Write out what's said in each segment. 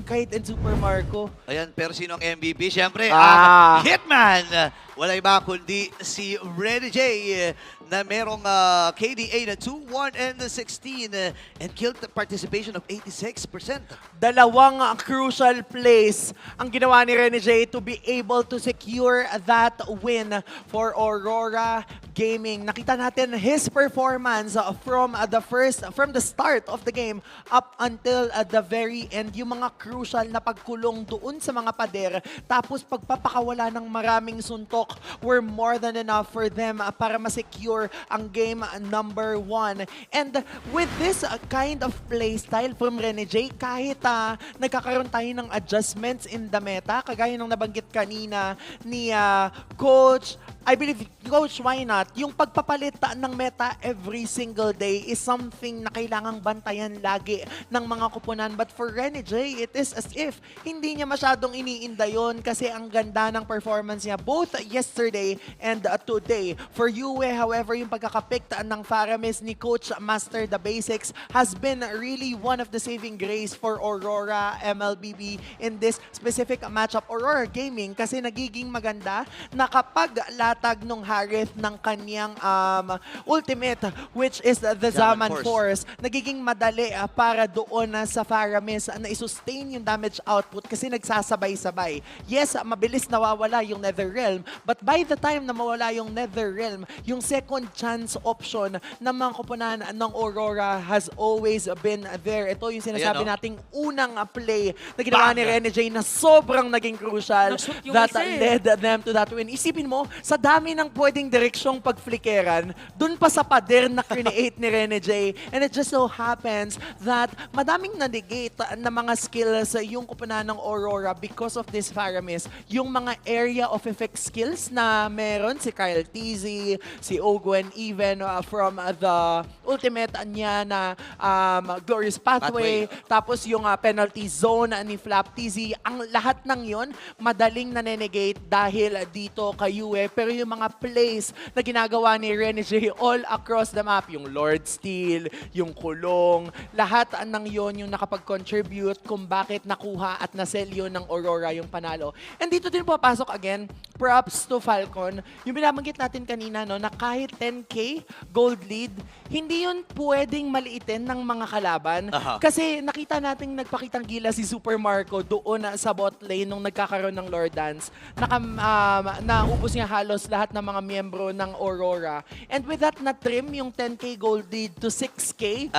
Kite and Super Marco. Ayan, pero sino ang MVP? Siyempre, Ah. ang Hitman! Wala iba kundi si Renny J na merong KDA na 2-1 and 16 and kill participation of 86%. Dalawang crucial plays ang ginawa ni Rene J to be able to secure that win for Aurora Gaming. Nakita natin his performance from the start of the game up until the very end. Yung mga crucial na pagkulong doon sa mga pader, tapos pagpapakawala ng maraming suntok were more than enough for them para ma-secure ang game number 1. And with this kind of play style from Rene J, kahit nagkakaroon tayo ng adjustments in the meta, kagaya ng nabanggit kanina ni Coach, I believe, Coach, why not? Yung pagpapalit ng meta every single day is something na kailangang bantayan lagi ng mga kupunan. But for Rene J, it is as if hindi niya masyadong iniinda yun kasi ang ganda ng performance niya both yesterday and today. For Yue, however, yung pagkakapick ng Faramis ni Coach Master the Basics has been really one of the saving grace for Aurora MLBB in this specific matchup. Aurora Gaming kasi nagiging maganda na kapag latag nung Harith ng kanyang ultimate, which is the Zaman Force, nagiging madali para doon sa Faramis na i-sustain yung damage output kasi nagsasabay-sabay. Yes, mabilis nawawala yung Netherrealm, but by the time na mawala yung Netherrealm, yung second chance option ng mga kupunan ng Aurora has always been there. Ito yung sinasabi nating unang play na ginawa ni Rene J na sobrang naging crucial that led them to that win. Isipin mo, sa dami ng pwedeng direksyong pagflikeran, dun pa sa pader na create ni Rene J. And it just so happens that madaming na-negate na mga skills yung kupunan ng Aurora because of this Faramis. Yung mga area of effect skills na meron si Kyle TZ, si Ogwen even from the ultimate niya na Glorious Pathway. Tapos yung penalty zone ni Flap TZ. Ang lahat ng yon madaling nanenegate dahil dito kay Yue. Pero yung mga plays na ginagawa ni Rene J all across the map, yung Lord Steel, yung Kulong, lahat ng yon yung nakapag-contribute kung bakit nakuha at nasell yun ng Aurora yung panalo. And dito din papasok again, props to Falcon. Yung binabanggit natin kanina, no, na kahit 10k gold lead, hindi yun pwedeng maliitin ng mga kalaban. Kasi nakita natin nagpakitang gila si Super Marco doon sa bot lane nung nagkakaroon ng Lord Dance. Naubos niya halos lahat ng mga miyembro ng Aurora. And with that, na-trim yung 10k gold lead to 6k.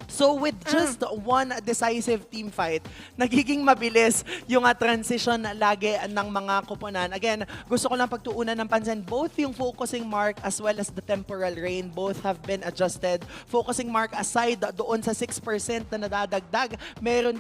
So with just one decisive team fight, nagiging mabilis yung transition lagi ng mga kupunan. Again, gusto ko lang pagtuunan ng pansin, both yung focusing mark as well as the temporal rain, both have been adjusted. Focusing mark aside doon sa 6% na nadadagdag, meron